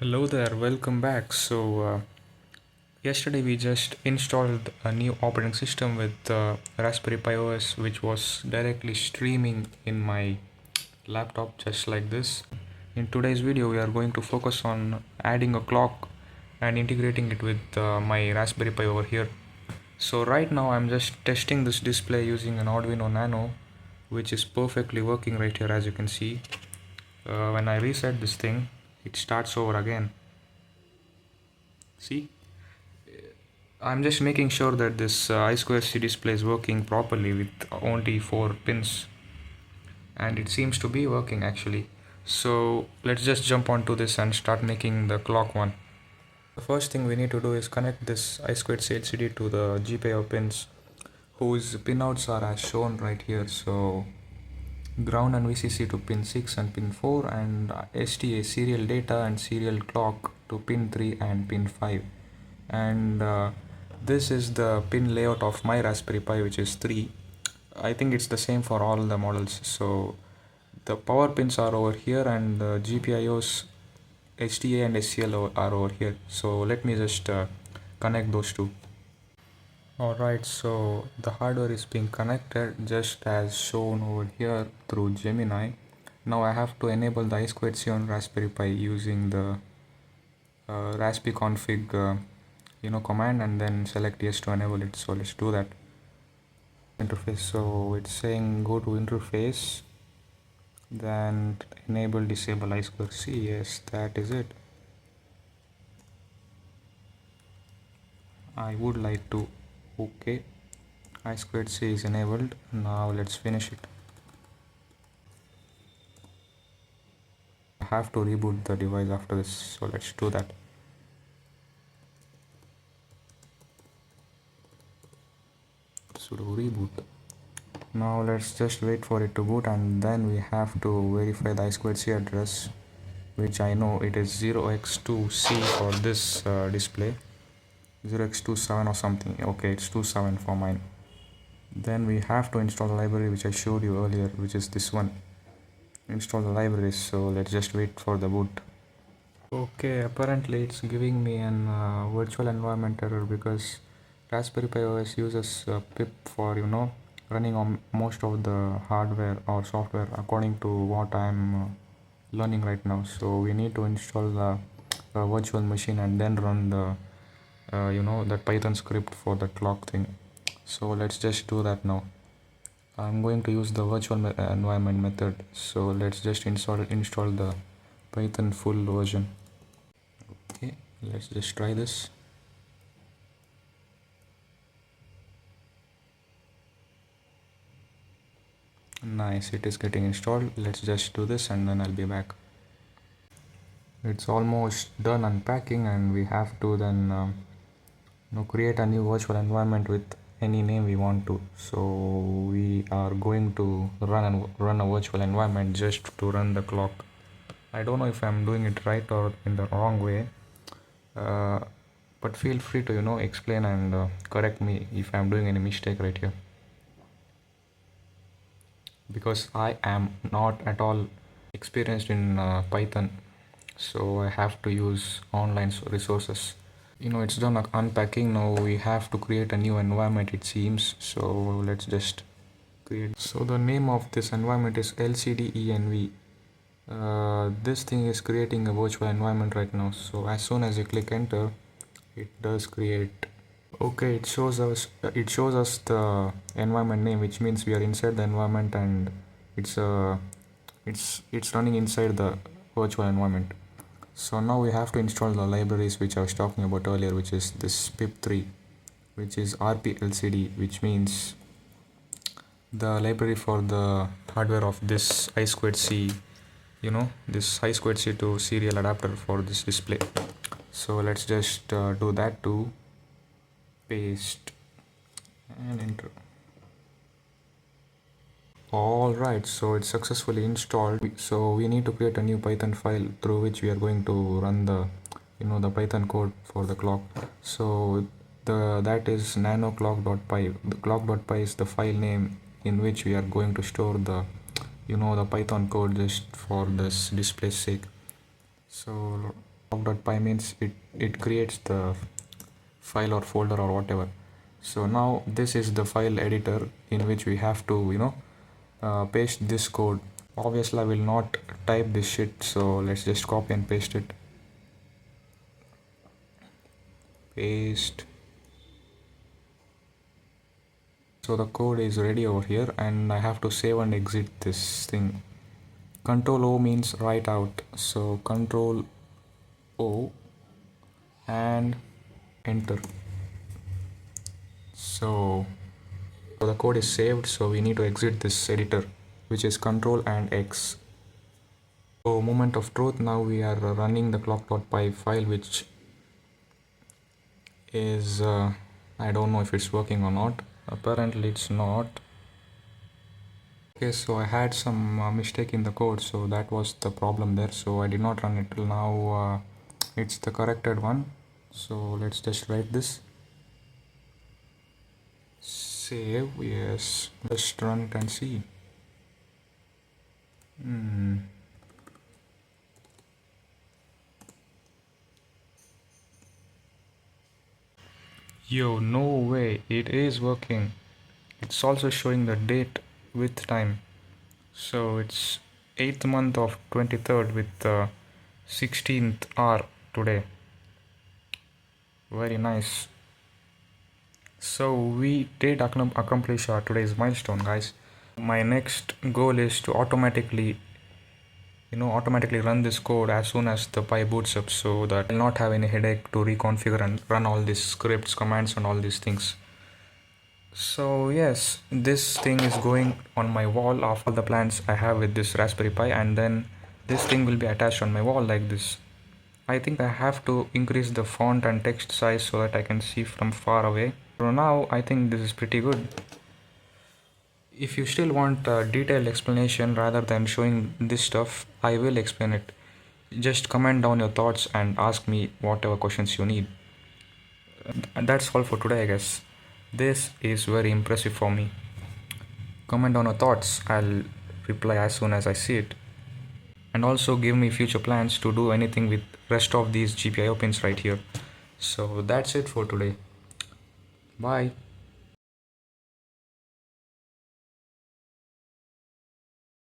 Hello there, welcome back. Yesterday we just installed a new operating system with Raspberry Pi OS, which was directly streaming in my laptop just like this. In today's video, we are going to focus on adding a clock and integrating it with my Raspberry Pi over here. So right now I'm just testing this display using an Arduino Nano, which is perfectly working right here as you can see. When I reset this thing, it starts over again. See? I'm just making sure that this I2C display is working properly with only 4 pins, and it seems to be working actually. So let's just jump onto this and start making the clock one. The first thing we need to do is connect this I2C LCD to the GPIO pins, whose pinouts are as shown right here. So ground and VCC to pin 6 and pin 4, and STA serial data and serial clock to pin 3 and pin 5. And this is the pin layout of my Raspberry Pi, which is 3. I think it's the same for all the models. So the power pins are over here, and the GPIOs HDA and SCL are over here. So let me just connect those two. Alright, so the hardware is being connected just as shown over here through Gemini. Now I have to enable the I2C on Raspberry Pi using the raspi config command, and then select yes to enable it. So let's do that. Interface, so it's saying go to interface, then enable disable I2C. Yes, that is it. I would like to. Okay, I2C is enabled. Now let's finish it. I have to reboot the device after this, so let's do that. Sudo reboot. Now let's just wait for it to boot, and then we have to verify the I2C address, which I know it is 0x2C for this display. 0x27 or something. Okay, it's 27 for mine. Then we have to install the library which I showed you earlier, which is this one. Install the library. So let's just wait for the boot. Okay, apparently it's giving me an virtual environment error because Raspberry Pi OS uses pip for running on most of the hardware or software according to what I'm learning right now. So we need to install the virtual machine and then run the that Python script for the clock thing. So let's just do that now. I'm going to use the virtual environment method. So let's just install the Python full version. Okay, let's just try this. Nice, it is getting installed. Let's just do this and then I'll be back. It's almost done unpacking, and we have to then create a new virtual environment with any name we want to. So we are going to run a virtual environment just to run the clock. I don't know if I'm doing it right or in the wrong way, but feel free to explain and correct me if I'm doing any mistake right here, because I am not at all experienced in Python, so I have to use online resources. It's done unpacking. Now we have to create a new environment, it seems. So let's just create. So the name of this environment is LCDENV. This thing is creating a virtual environment right now. So as soon as you click enter, it does create. Okay, it shows us the environment name, which means we are inside the environment, and it's running inside the virtual environment. So now we have to install the libraries which I was talking about earlier, which is this pip3, which is RPLCD, which means the library for the hardware of this I2C, this I2C to serial adapter for this display. So let's just do that too. Paste and enter. Alright, so it's successfully installed. So we need to create a new Python file through which we are going to run the the Python code for the clock. So that is nanoclock.py. The clock.py is the file name in which we are going to store the the Python code just for this display's sake. So Py means it creates the file or folder or whatever. So now this is the file editor in which we have to paste this code. Obviously I will not type this shit, so let's just copy and paste it. Paste. So the code is ready over here, and I have to save and exit this thing. Control O means write out, so Control O and enter. So the code is saved, so we need to exit this editor, which is Control and X. So moment of truth, now we are running the clock.py file, which is I don't know if it's working or not. Apparently it's not. Okay, so I had some mistake in the code, so that was the problem there, so I did not run it till now. It's the corrected one, so let's just write this, save. Yes, let's run it and see. Yo, no way, it is working. It's also showing the date with time. So it's 8th month of 23rd with the 16th hour today. Very nice. So we did accomplish today's milestone, guys. My next goal is to automatically run this code as soon as the Pi boots up, so that I'll not have any headache to reconfigure and run all these scripts, commands and all these things. So yes, this thing is going on my wall of all the plans I have with this Raspberry Pi, and then this thing will be attached on my wall like this. I think I have to increase the font and text size so that I can see from far away. So now I think this is pretty good. If you still want a detailed explanation rather than showing this stuff, I will explain it. Just comment down your thoughts and ask me whatever questions you need. And that's all for today, I guess. This is very impressive for me. Comment down your thoughts, I'll reply as soon as I see it. And also give me future plans to do anything with rest of these GPIO pins right here. So that's it for today. Bye.